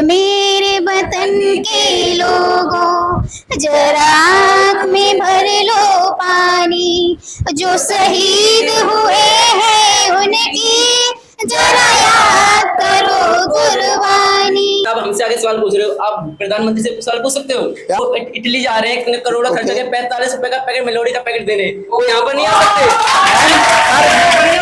मेरे वतन के लोगों, जरा आँख में भर लो पानी, जो शहीद हुए हैं उनकी जरा याद करो कुर्बानी। आप हमसे आगे सवाल पूछ रहे हो, आप प्रधानमंत्री से सवाल पूछ सकते हो। वो इटली जा रहे हैं, कितने करोड़ खर्च करके 45 रुपए का पैकेट मेलोडी का पैकेट देने, वो यहाँ पर नहीं आ सकते।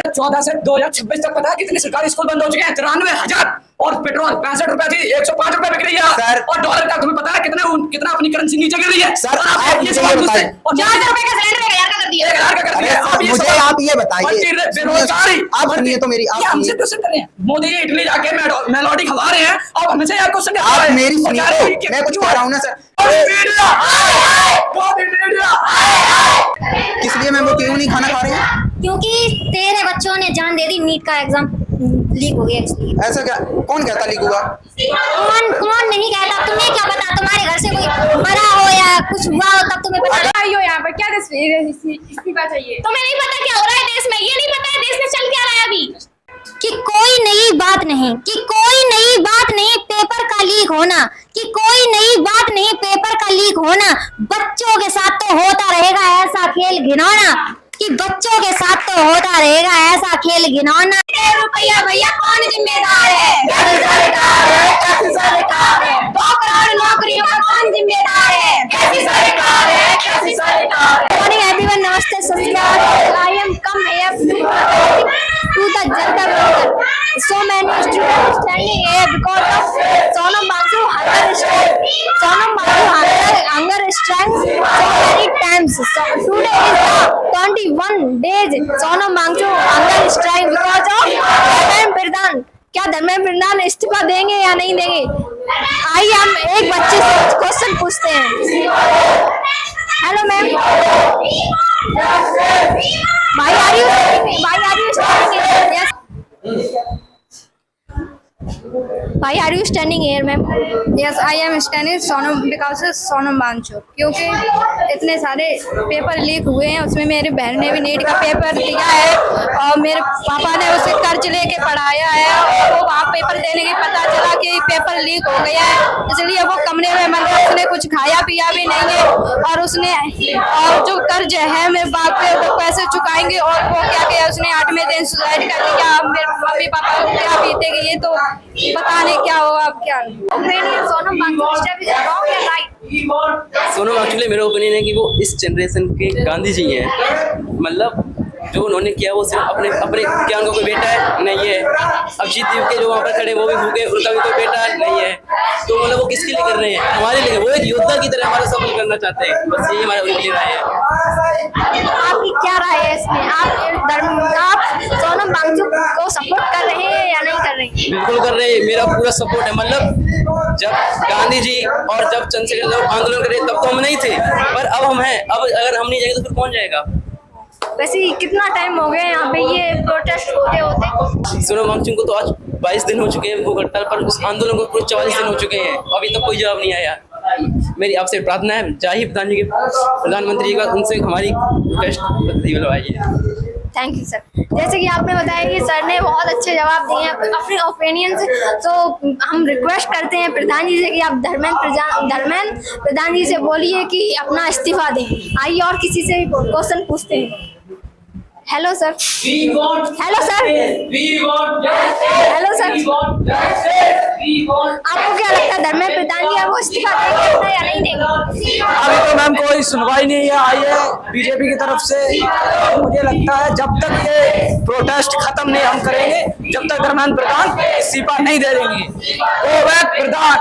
14 से 2026 तक पता है कितने सरकारी स्कूल बंद हो चुके हैं? 93,000। और पेट्रोल 65 रुपए थी, 105 रुपए बिक रही है सर। और डॉलर का तुम्हें पता है कितना अपनी करेंसी नीचे गिर रही है सर। आप ये सवाल पूछते हैं और 4,000 रुपए का सिलेंडर 1,000 का कर दिया। 1,000 का कर दिया। मुझे आप ये बताइए, बेरोजगारी आप सुनिए तो मेरी, आप हमसे क्वेश्चन कर रहे हैं। मोदी जी इटली जाके मेलोडी खवा रहे हैं और हमसे यार क्वेश्चन आप मेरी सुनिए तो मैं कुछ कह रहा हूँ ना सर। किस लिए मैम वो क्यों नहीं खाना खा रहे हैं? क्योंकि तेरे बच्चों ने जान दे दी, नीट का एग्जाम लीक हो गया इसलिए। ऐसा क्या? कौन कहता लीक हुआ? कौन नहीं कहता, तुम्हें क्या पता? तुम्हारे घर से कोई मरा हो या कुछ हुआ हो तब तुम्हें पता। आइयो यहाँ पर क्या इस्तीफा चाहिए? तुम्हें नहीं पता क्या हो रहा है देश में? ये नहीं पता है देश में चल क्या रहा है अभी? कि कोई नई बात नहीं, कि कोई नई बात नहीं पेपर का लीक होना, कि कोई नई बात नहीं पेपर का लीक होना। बच्चों के साथ तो होता रहेगा ऐसा खेल घिनौना, कि बच्चों के साथ तो होता रहेगा ऐसा खेल घिनौना। रुपया भैया कौन जिम्मेदार है? सरकार है, कैसी सरकार है? 2 करोड़ नौकरियों का कौन जिम्मेदार है? कैसी सरकार है, कैसी सरकार है? मॉर्निंग एवरीवन, नमस्ते, सत श्री अकाल। I am come here to the Janta Bank. So many students standing here because of Sonam Wangchuk hunger strike. Sonam Wangchuk hunger strike so many times. So today is the 21 days Sonam Wangchuk hunger strike because of Dharmendra Pradhan. क्या धर्मेंद्र प्रधान इस्तीफा देंगे या नहीं देंगे? आइए हम एक बच्चे से क्वेश्चन पूछते हैं। हेलो मैम, भाई आर यू स्टैंडिंग? यस भाई, are you standing here ma'am? Yes I am standing Sonam because Sonam Wangchuk, क्योंकि इतने सारे पेपर लीक हुए हैं। उसमें मेरी बहन ने भी नीट का पेपर दिया है और मेरे पापा ने उसे कर्ज लेके पढ़ाया है और वो वहाँ पेपर देने के पता चला कि पेपर लीक हो गया है, इसलिए वो कमरे में मतलब उसने कुछ खाया पिया भी नहीं है और उसने और जो कर्ज है मेरे बाप पे वो पैसे चुकाएंगे और वो क्या किया उसने 8वें दिन सुसाइड कर लिया। मेरे मम्मी पापा को क्या बीतेगी ये तो पता नहीं क्या होगा। अब क्या सोनम वांगचुक इज रॉन्ग या राइट? सोनम वांगचुक मेरा ओपिनियन है कि वो इस जनरेशन के गांधी जी हैं। मतलब जो उन्होंने किया वो सिर्फ अपने क्या उनका कोई बेटा है नहीं है। अभिजीत देव के जो वहाँ पर खड़े वो भी भूखे, उनका भी कोई बेटा नहीं है। तो मतलब वो किसके लिए कर रहे हैं? हमारे लिए। वो एक योद्धा की तरह हमारा सफल करना चाहते हैं, बस यही हमारा उनके लिए राय है। आपकी क्या राय है इसमें? आप सोनम वांगचुक को सपोर्ट कर रहे हैं या नहीं कर रहे हैं? बिल्कुल कर रहे हैं, मेरा पूरा सपोर्ट है। मतलब जब गांधी जी और जब चंद्रशेखर जब आंदोलन कर रहे तब तो हम नहीं थे, पर अब हम हैं। अब अगर हम नहीं जाएंगे तो फिर कौन जाएगा? वैसे कितना टाइम हो गया यहाँ पे ये प्रोटेस्ट होते होते? सोनम वांगचुक को तो आज 22 दिन हो चुके हैं वो हड़ताल पर, उस आंदोलन को पूरे 44 दिन हो चुके हैं, अभी तक कोई जवाब नहीं आया। मेरी आपसे प्रार्थना है, चाहिए प्रधानमंत्री का उनसे हमारी रिक्वेस्ट दिलवाइए। Thank you sir. जैसे कि आपने बताया कि सर ने बहुत अच्छे जवाब दिए हैं अपने ओपिनियन से, तो हम रिक्वेस्ट करते हैं प्रधान जी से कि आप धर्मेंद्र प्रधान जी से बोलिए कि अपना इस्तीफा दें। आइए और किसी से क्वेश्चन पूछते हैं। Hello sir. Hello sir. Hello sir, आपको क्या लगता है धर्मेंद्र प्रधान जी वो इस्तीफा देंगे या नहीं देंगे? अभी तो मैम कोई सुनवाई नहीं आई है बीजेपी की तरफ से। मुझे लगता है जब तक ये प्रोटेस्ट खत्म नहीं हम करेंगे, जब तक धर्मेंद्र प्रधान इस्तीफा नहीं दे देंगे। वो वह प्रधान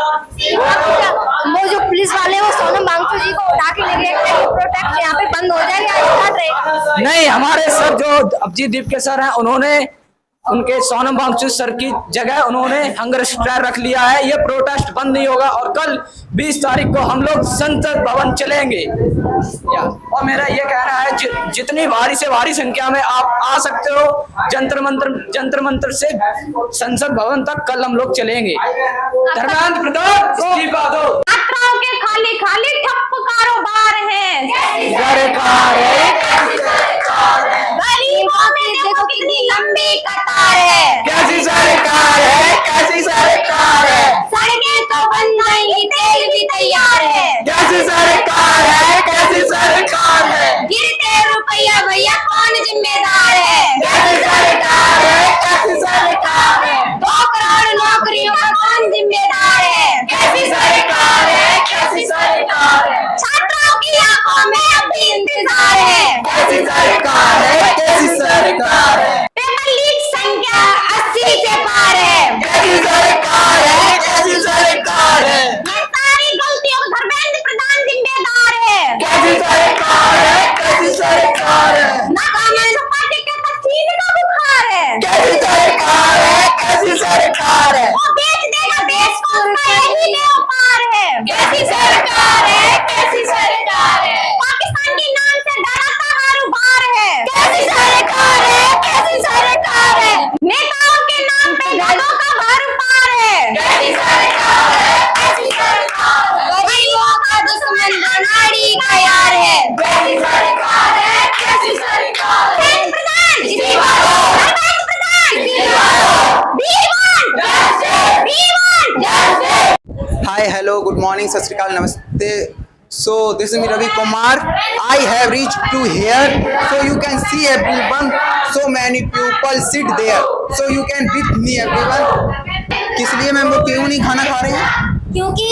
वो जो पुलिस वाले वो सोनम वांगचुक जी को उठा के ले गए, प्रोटेस्ट यहाँ पे बंद हो जाएगा या स्टार्ट रहेगा? नहीं, हमारे सर जो अभिजीत दीप के सर हैं उन्होंने उनके सोनम वांगचुक सर की जगह उन्होंने हंगर स्ट्राइक रख लिया है। ये प्रोटेस्ट बंद नहीं होगा और कल 20 तारीख को हम लोग संसद भवन चलेंगे। और मेरा ये कहना है जितनी भारी से भारी संख्या में आप आ सकते हो जंतर मंत्र से संसद भवन तक कल हम लोग चलेंगे। धर्मेंद्र प्रधान इस्तीफा दो। छात्राओं के खाली खाली ठप्प कारोबार है, गरीबों में देखो कितनी लंबी कतार है। कैसी सरकार है, कैसी सरकार है? सड़कें कैसी सरकार है, कैसी सरकार है। पाकिस्तान के नाम से डराता कारोबार है, कैसी सरकार है, कैसी सरकार है। नेताओं के नाम पे गधों का भर पार है, कैसी सरकार है, कैसी सरकार है। गरीबों का दुश्मन बनाड़ी का यार है, कैसी सरकार है, कैसी सरकार है। प्रधान इस्तीफा दो, प्रधान इस्तीफा दो। Hi, hello, good morning, सत श्री अकाल, नमस्ते. So this is me Ravi Kumar. I have reached to here, so you can see everyone. So many people sit there, so you can with me everyone. किस लिए ma'am वो क्यों नहीं खाना खा रहे हैं? क्योंकि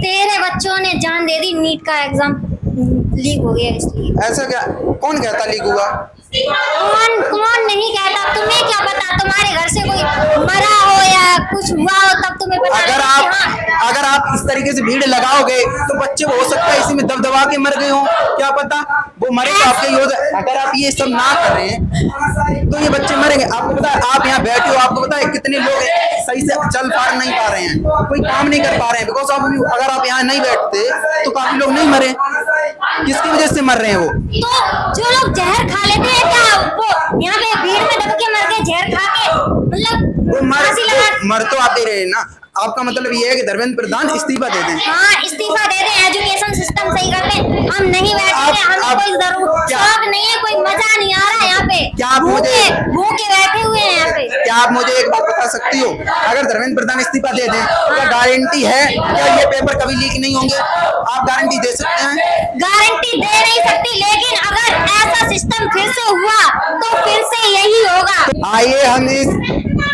तेरे बच्चों ने जान दे दी, नीट का एग्जाम लीक हो गया इसलिए। ऐसा क्या? कौन कहता लीक हुआ? कौन नहीं कहता, तुम्हें क्या पता? तुम्हारे घर से कोई मरा हो या कुछ हुआ हो तब तुम्हें पता। अगर आप इस तरीके से भीड़ लगाओगे तो बच्चे हो सकता है इसी में दबदबा के मर गए हो, क्या पता वो मरे तो आपके योग। अगर आप ये सब ना कर रहे हैं तो ये बच्चे मरेंगे। आपको पता है आप यहाँ बैठे हो, आपको पता है कितने लोग सही से चल फाड़ नहीं पा रहे हैं, कोई काम नहीं कर पा रहे हैं, बिकॉज ऑफ अगर आप यहाँ नहीं बैठते तो काफी लोग नहीं मरे। किसकी वजह से मर रहे हैं वो? तो जो लोग जहर खा लेते हैं क्या, वो यहाँ पे भीड़ में दब के मर गए जहर खा के, मतलब मर तो आप दे रहे हैं ना। आपका मतलब ये है कि धर्मेंद्र प्रधान इस्तीफा दे दें? हाँ, इस्तीफा दे दें, एजुकेशन सिस्टम सही कर दें। हम नहीं बैठेंगे, हमें कोई जरूर शौक नहीं है, कोई मजा नहीं आ रहा यहाँ पे। क्या आप मुझे भूखे बैठे हुए हैं यहाँ पे। क्या आप मुझे एक बात बता सकती हो, अगर धर्मेंद्र प्रधान इस्तीफा दे दें क्या गारंटी है क्या ये पेपर कभी लीक नहीं होंगे? आप गारंटी दे सकते हैं? गारंटी दे नहीं सकती, लेकिन अगर ऐसा सिस्टम फिर से हुआ तो फिर से यही होगा। आइए हम इस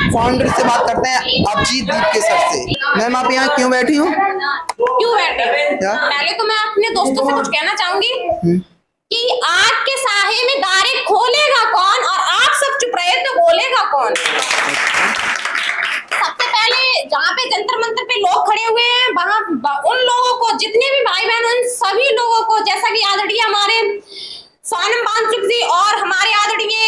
फाउंडर से बात करते हैं, अभिजीत दीप के सर से। मैम आप यहाँ क्यों बैठी हो? क्यों बैठे? पहले तो मैं अपने दोस्तों से कुछ कहना चाहूंगी कि आग के साहे में दारे खोलेगा कौन और आप सब चुप रहे तो बोलेगा कौन। सबसे पहले जहाँ पे जंतर मंतर पे लोग खड़े हुए हैं वहां उन लोगों को, जितने भी भाई बहन, उन सभी लोगों को, जैसा कि आदरणीय हमारे सोनम वांगचुक जी और हमारे आदरणीय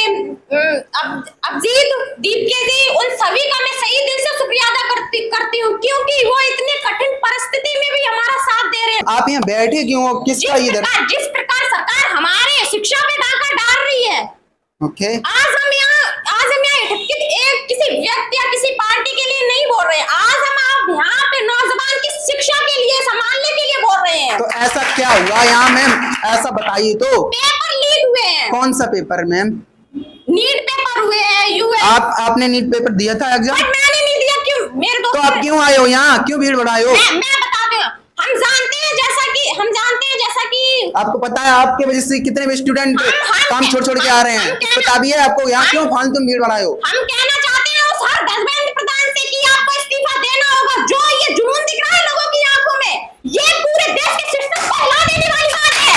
अभिजीत दीपके जी, उन सभी का मैं सही दिल से शुक्रिया अदा करती हूँ, क्योंकि वो इतने कठिन परिस्थिति में भी हमारा साथ दे रहे हैं। आप यहाँ बैठे क्यों हो? किसका इधर? जिस प्रकार सरकार हमारे शिक्षा पे डाका डाल रही है, ओके, आज हम यहाँ किसी व्यक्ति या किसी पार्टी के लिए नहीं बोल रहे हैं। आज हम आप यहाँ पे नौजवान की शिक्षा के लिए, संभालने के लिए बोल रहे हैं। तो ऐसा क्या हुआ यहाँ मैम? ऐसा बताइए तो। पेपर लीक हुए हैं। कौन सा पेपर मैम? नीट पेपर हुए हैं, आपने नीट पेपर दिया था एग्जाम? मैंने नहीं दिया। क्यों? मेरे दोस्त। तो आप क्यों आए हो यहाँ? क्यों भीड़ बढ़ाए हो? मैं बताती हूँ। हम जानते हैं जैसा कि आपको पता है आपके वजह से कितने स्टूडेंट काम छोड़ के आ रहे हैं, पता भी है आपको। यहाँ क्यों फालतू भीड़ बढ़ाए हो? हम कहना चाहते हैं उस हर धर्मेंद्र प्रधान से कि आपको इस्तीफा देना होगा। जो ये जुनून दिख रहा है लोगों की आंखों में, ये पूरे देश के सिस्टम को हिला देने वाली बात है।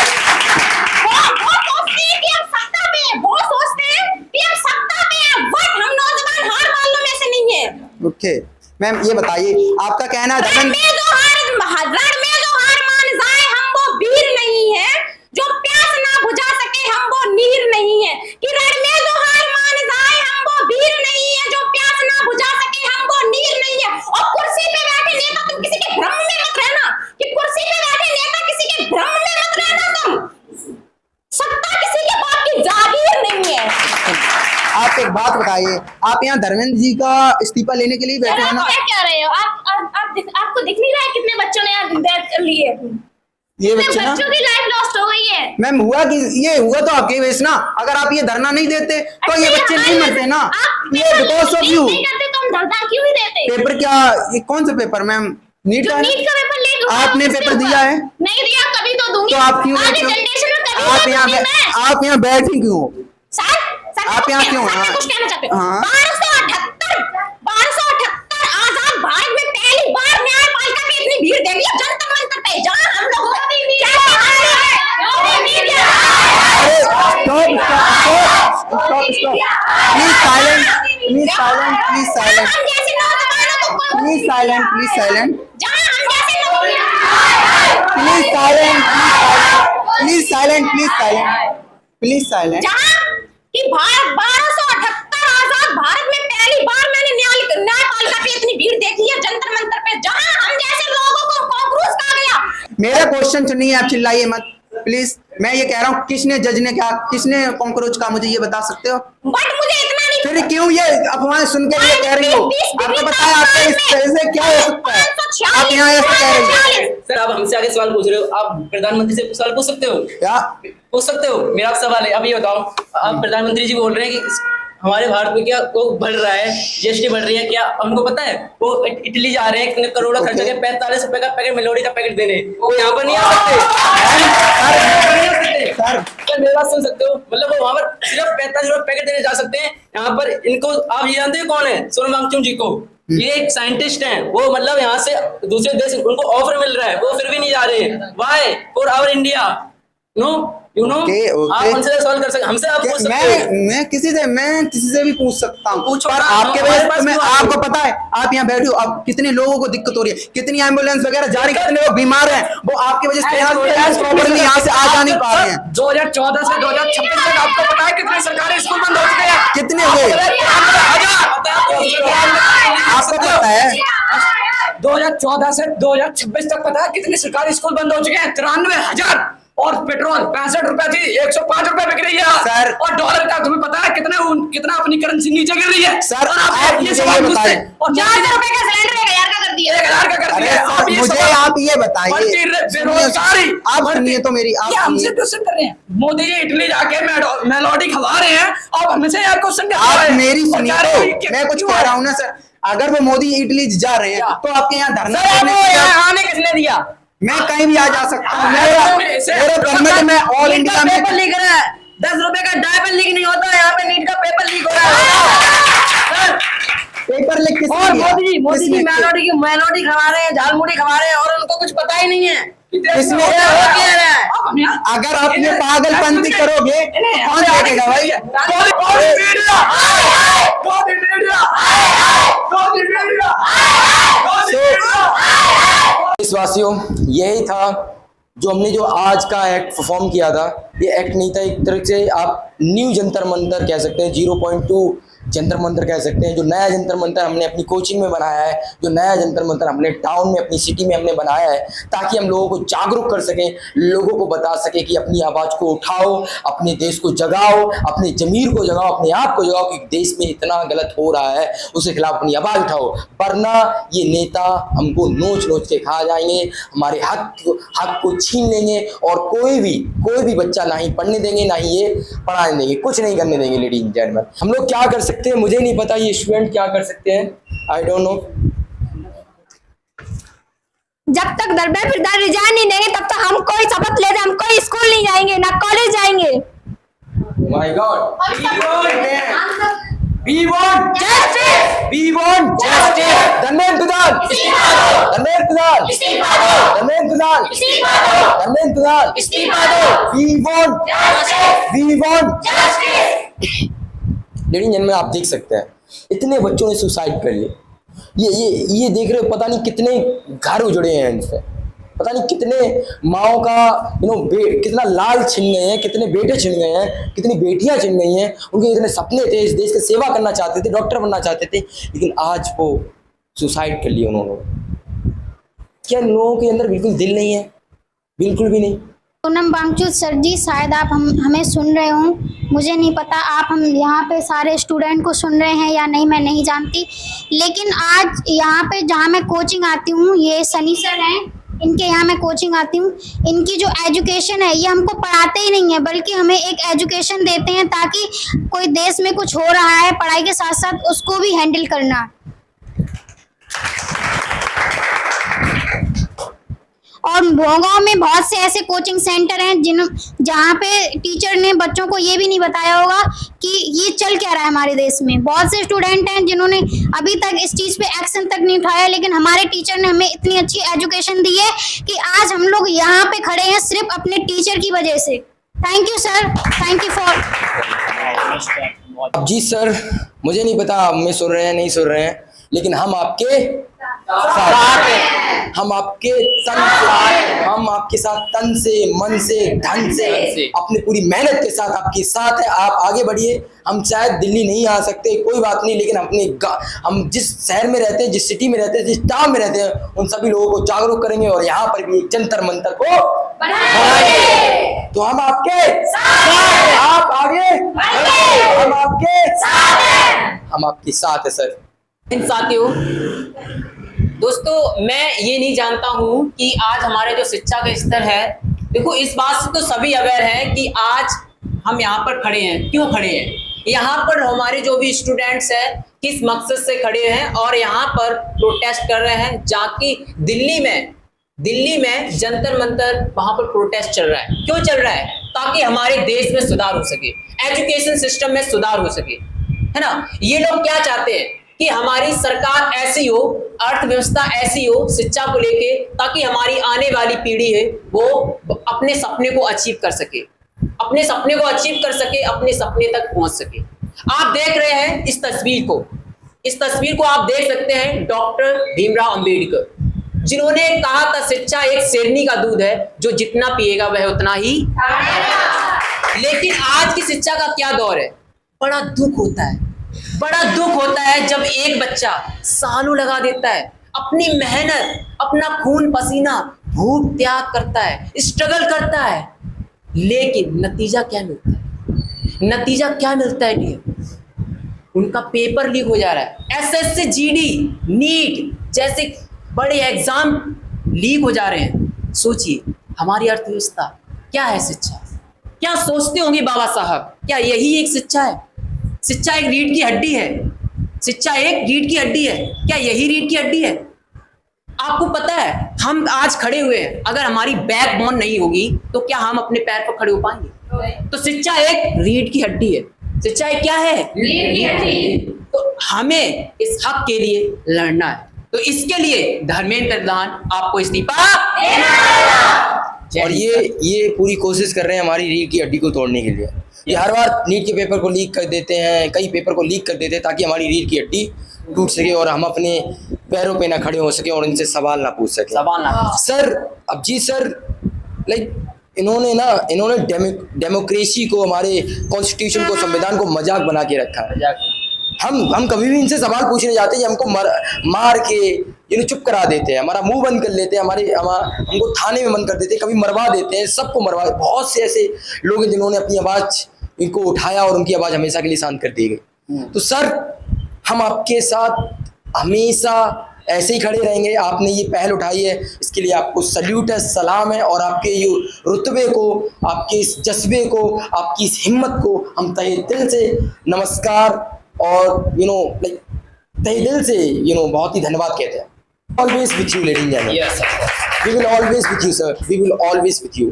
वो सोचते हैं कि हम सत्ता पे हैं, वो सोचते हैं कि हम सत्ता पे हैं, बट हम नौजवान हार वालों में से नहीं है। ओके मैम, ये बताइए आपका कहना है रण में जो हार मान जाए हम वो वीर नहीं है, जो प्यास ना बुझा सके हम वो नीर नहीं है। कि रण में जो हार मान जाए हम वो वीर नहीं है, जो प्यास ना बुझा सके हम वो नीर नहीं है। और कुर्सी पे बैठे नेता, तुम किसी के भ्रम में मत रहना कि कुर्सी पे बैठे नेता किसी के भ्रम में मत रहना। तुम सत्ता किसी के बाप की जागीर नहीं है। आप एक बात बताइए, आप यहाँ धर्मेंद्र जी का इस्तीफा लेने के लिए बैठे हैं ना? क्या कह रहे हो आपको दिख नहीं रहा है कितने बच्चों ने यहाँ डेथ कर ली है? ये बच्चों की लाइफ लॉस्ट हो गई है। मैम हुआ कि ये हुआ तो आपके वजह से ना। अगर आप ये धरना नहीं देते तो ये बच्चे नहीं मरते ना। ये बिकॉज ऑफ यू। तो हम धरना क्यों ही देते? पेपर क्या? ये कौन सा पेपर मैम? नीट का पेपर लीक हुआ। आपने पेपर दिया है? नहीं दिया, कभी तो दूंगी। तो आप क्यों? आप यहाँ बैठे क्यों? आप यहाँ क्यों? कुछ कहना चाहते हो? 1278 आजाद भारत में पहली बार न्यायपालिका में इतनी भीड़ देखी है जनता मंत्र पे, जहाँ हम लोग प्लीज साइलेंट। कि भारत 1278 आजाद भारत में पहली बार मैंने न्यायपालिका पे इतनी भीड़ देखी है जंतर मंतर पे, जहां हम जैसे लोगों को कॉकरोच कहा गया। मेरा क्वेश्चन सुनिए, आप चिल्लाइए मत प्लीज। मैं ये कह रहा हूँ किसने जज ने क्या, किसने कॉकरोच का, मुझे ये बता सकते हो? बट मुझे इतना नहीं फिर क्यों ये अफवाहें सुन के ये कह रही हो? आपको पता है आपके इस तरह से क्या हो सकता है? आप यहाँ ऐसे कह रही हो। सर आप हमसे आगे सवाल पूछ रहे हो, आप प्रधानमंत्री से सवाल पूछ सकते हो, क्या पूछ सकते हो। मेरा आप सवाल है, अब ये बताओ, आप प्रधानमंत्री जी बोल रहे हैं कि हमारे भारत में क्या वो बढ़ रहा है, जीएसटी बढ़ रही है, क्या हमको पता है? वो इटली जा रहे हैं, कितने करोड़ों खर्च करके 45 रुपए का पैकेट मेलोडी का पैकेट देने, वो यहाँ पर नहीं आ सकते। सर मेरी बात सुन सकते हो, मतलब वो वहाँ पर सिर्फ 45 रुपए पैकेट देने जा सकते हैं, यहाँ पर इनको आप ये जानते हो कौन है? सोनम वांगचुक जी को, ये एक साइंटिस्ट हैं, वो मतलब यहाँ से दूसरे देश उनको ऑफर मिल रहा है, वो फिर भी नहीं जा रहे। Why for our India? No you know, आप हमसे सवाल कर सकते, हमसे आप पूछ सकते हो। मैं किसी से भी पूछ सकता हूँ, पूछो, पर आपके वजह से मैं, आपको पता है आप यहाँ बैठे हो, अब कितने लोगों को दिक्कत हो रही है, कितनी एम्बुलेंस वगैरह जा रही है, कितने लोग बीमार हैं, वो आपकी वजह से यहाँ से आ जा नहीं पा रहे हैं। 2014 से 2026 तक आपको पता है कितने सरकारी स्कूल बंद हो चुके हैं? कितने हुए आपको पता है? 2014 से 2026 तक पता है कितने सरकारी स्कूल बंद हो चुके हैं? 93,000। और पेट्रोल 65 रुपए थी, 105 रुपए बिक रही है सर। और डॉलर का तुम्हें पता है कितना अपनी करेंसी नीचे गिर रही है सर। और आप ये मुझे सवाल ये पूछते बताएं। हैं। और 400 रुपए का सिलेंडर 1000 का कर दिया, 1000 का कर दिया। अरे सर, मुझे आप ये बताइए, बेरोजगारी आप सुनिए तो मेरी, आप हमसे सुनिए। क्वेश्चन कर रहे हैं। मोदी जी इटली जाके मेलोडी खवा रहे हैं और हमसे यार क्वेश्चन कर रहे आप हैं। मेरी और सुनिए कह रहे हैं तो, कि मैं कुछ क्यों कह है? रहा हूँ ना सर, अगर वो मोदी इटली जा रहे हैं तो आपके यहाँ धरना सर देने आपको की क्या- यहाँ आने किसने दिया? मैं कहीं भी आ जा सकता हूँ, मेरे परमिट में ऑल इंडिया में। पेपर लीक रहा है, 10 रुपए का डायपर लीक नहीं होता, यहाँ पे नीट का पेपर लीक हो रहा है। पेपर लिख किसने और दिया? मोदी जी किसने? मेलोडी खवा रहे हैं, झालमुड़ी खवा रहे हैं और उनको कुछ पता ही नहीं है। किसने? अगर आप ये अगर पागलपंती करोगे कौन देखेगा भाई? देशवासियों, यही था जो हमने जो आज का एक्ट परफॉर्म किया था। ये एक्ट नहीं था, एक तरह से आप न्यू जंतर मंतर कह सकते हैं, 0.2 जंतर मंतर कह सकते हैं। जो नया जंतर मंतर हमने अपनी कोचिंग में बनाया है, जो नया जंतर मंतर हमने टाउन में अपनी सिटी में हमने बनाया है, ताकि हम लोगों को जागरूक कर सकें, लोगों को बता सकें कि अपनी आवाज़ को उठाओ, अपने देश को जगाओ, अपने ज़मीर को जगाओ, अपने आप को जगाओ कि देश में इतना गलत हो रहा है, उसके खिलाफ अपनी आवाज़ उठाओ। वरना ये नेता हमको नोच नोच के खा जाएंगे, हमारे हक को छीन लेंगे और कोई भी बच्चा ना ही पढ़ने देंगे, ना ही ये पढ़ाने देंगे, कुछ नहीं करने देंगे। लेडीज एंड जेंटलमैन, हम लोग क्या कर सकते हैं मुझे नहीं पता, ये स्टूडेंट क्या कर सकते हैं, आई डोंट नो। जब तक दरबार फिरदार रिजाइन नहीं देंगे तब तक हम कोई शपथ लेते, हम कोई स्कूल नहीं जाएंगे, ना कॉलेज जाएंगे। My god, we want justice, we want justice। Dharmendra Pradhan इस्तीफा दो, धर्मेंद्र प्रधान इस्तीफा दो, धर्मेंद्र प्रधान इस्तीफा दो, धर्मेंद्र प्रधान इस्तीफा दो। we want justice, we want justice। Ladies and gentleman, आप देख सकते हैं इतने बच्चों ने सुसाइड कर लिया। ये देख रहे हो, पता नहीं कितने घर उजड़े हैं इनसे, पता नहीं कितने माओ का कितना लाल छिन गए हैं, कितने बेटे छिन गए हैं, कितनी बेटियां छिन गई हैं। उनके इतने सपने थे, इस देश की सेवा करना चाहते थे, डॉक्टर बनना चाहते थे, लेकिन आज वो सुसाइड कर लिया उन्होंने। क्या लोगों के अंदर बिल्कुल दिल नहीं है? बिल्कुल भी नहीं। सोनम वांगचुक सर जी, शायद आप हमें सुन रहे हो, मुझे नहीं पता आप हम यहाँ पे सारे स्टूडेंट को सुन रहे हैं या नहीं, मैं नहीं जानती। लेकिन आज यहाँ पे जहाँ मैं कोचिंग आती हूँ, ये सनी सर हैं, इनके यहाँ मैं कोचिंग आती हूँ। इनकी जो एजुकेशन है ये हमको पढ़ाते ही नहीं है, बल्कि हमें एक एजुकेशन देते हैं ताकि कोई देश में कुछ हो रहा है, पढ़ाई के साथ साथ उसको भी हैंडल करना। और भोगांव में बहुत से ऐसे कोचिंग सेंटर हैं जहाँ पे टीचर ने बच्चों को ये भी नहीं बताया होगा कि ये चल क्या रहा है हमारे देश में। बहुत से स्टूडेंट हैं जिन्होंने अभी तक इस चीज़ पे एक्शन तक नहीं उठाया, लेकिन हमारे टीचर ने हमें इतनी अच्छी एजुकेशन दी है कि आज हम लोग यहाँ पे खड़े हैं सिर्फ अपने टीचर की वजह से। Thank you sir, thank you for. जी सर, मुझे नहीं पता आप में सुन रहे हैं नहीं सुन रहे हैं, लेकिन हम आपके साथ हैं, हम आपके साथ तन से, मन से, धन से, अपनी पूरी मेहनत के साथ आपके साथ है। आप आगे बढ़िए। हम शायद दिल्ली नहीं आ सकते, कोई बात नहीं, लेकिन हम जिस शहर में रहते हैं, जिस सिटी में रहते हैं, जिस टाउन में रहते हैं, उन सभी लोगों को जागरूक करेंगे और यहाँ पर भी एक जंतर मंतर को बनाएंगे। तो हम आपके साथ, आप आगे, हम आपके साथ हैं, हम आपके साथ है सर। इन साथियों, दोस्तों, मैं ये नहीं जानता हूँ कि आज हमारे जो शिक्षा का स्तर है, देखो इस बात से तो सभी अवेयर हैं कि आज हम यहाँ पर खड़े हैं। क्यों खड़े हैं? यहाँ पर हमारे जो भी स्टूडेंट्स हैं किस मकसद से खड़े हैं और यहाँ पर प्रोटेस्ट कर रहे हैं, जाकि दिल्ली में जंतर मंतर वहां पर प्रोटेस्ट चल रहा है। क्यों चल रहा है? ताकि हमारे देश में सुधार हो सके, एजुकेशन सिस्टम में सुधार हो सके, है ना। ये लोग क्या चाहते हैं कि हमारी सरकार ऐसी हो, अर्थव्यवस्था ऐसी हो शिक्षा को लेके, ताकि हमारी आने वाली पीढ़ी है वो अपने सपने को अचीव कर सके, अपने सपने तक पहुंच सके। आप देख रहे हैं इस तस्वीर को आप देख सकते हैं डॉक्टर भीमराव अंबेडकर, जिन्होंने कहा था शिक्षा एक शेरनी का दूध है, जो जितना पिएगा वह उतना ही। लेकिन आज की शिक्षा का क्या दौर है? बड़ा दुख होता है जब एक बच्चा सालों लगा देता है, अपनी मेहनत, अपना खून पसीना, भूख त्याग करता है, स्ट्रगल करता है, लेकिन नतीजा क्या मिलता है? उनका पेपर लीक हो जा रहा है। एसएससी, जीडी, नीट जैसे बड़े एग्जाम लीक हो जा रहे हैं। सोचिए हमारी अर्थव्यवस्था क्या है? शिक्षा क्या सोचते होंगे बाबा साहब? क्या यही एक शिक्षा है? शिक्षा एक रीढ़ की हड्डी है। क्या यही रीढ़ की हड्डी है? आपको पता है हम आज खड़े हुए हैं, अगर हमारी बैकबोन नहीं होगी तो क्या हम अपने पैर पर खड़े हो पाएंगे? तो शिक्षा एक रीढ़ की हड्डी है। शिक्षा एक क्या है? रीढ़ की हड्डी। तो हमें इस हक के लिए लड़ना है। तो इसके लिए धर्मेंद्र प्रधान आपको इस्तीफा देना। और ये पूरी कोशिश कर रहे हैं हमारी रीढ़ की हड्डी को तोड़ने के लिए। ये हर बार नीट के पेपर को लीक कर देते हैं, कई पेपर को लीक कर देते हैं, ताकि हमारी रीढ़ की हड्डी टूट सके और हम अपने पैरों पे ना खड़े हो सके और इनसे सवाल ना पूछ सके। सर, अब जी सर, लाइक इन्होंने डेमोक्रेसी को, हमारे कॉन्स्टिट्यूशन को, संविधान को मजाक बना के रखा है। हम कभी भी इनसे सवाल पूछने जाते हैं, हमको मार के चुप करा देते हैं, हमारा मुंह बंद कर लेते हैं, हमको थाने में बंद कर देते हैं, कभी मरवा देते हैं, सबको मरवा। बहुत से ऐसे लोग हैं जिन्होंने अपनी आवाज़ इनको उठाया और उनकी आवाज़ हमेशा के लिए शांत कर दी गई। तो सर, हम आपके साथ हमेशा ऐसे ही खड़े रहेंगे। आपने ये पहल उठाई है, इसके लिए आपको सल्यूट है, सलाम है। और आपके ये रुतबे को, आपके इस जज्बे को, आपकी इस हिम्मत को हम तहे दिल से नमस्कार और तहे दिल से बहुत ही धन्यवाद कहते हैं। Always with you, ladies and gentlemen. Yes, of course. We will always with you, sir. We will always with you.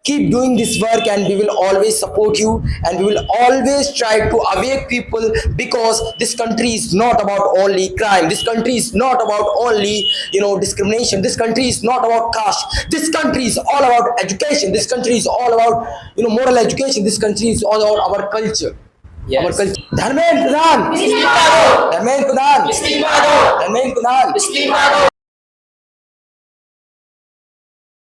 Keep doing this work and we will always support you, and we will always try to awake people, because this country is not about only crime. This country is not about only discrimination. This country is not about caste. This country is all about education. This country is all about moral education. This country is all about our culture. Yes. Our culture. Dharmendra Pradhan, Dharmendra Pradhan, Dharmendra Pradhan.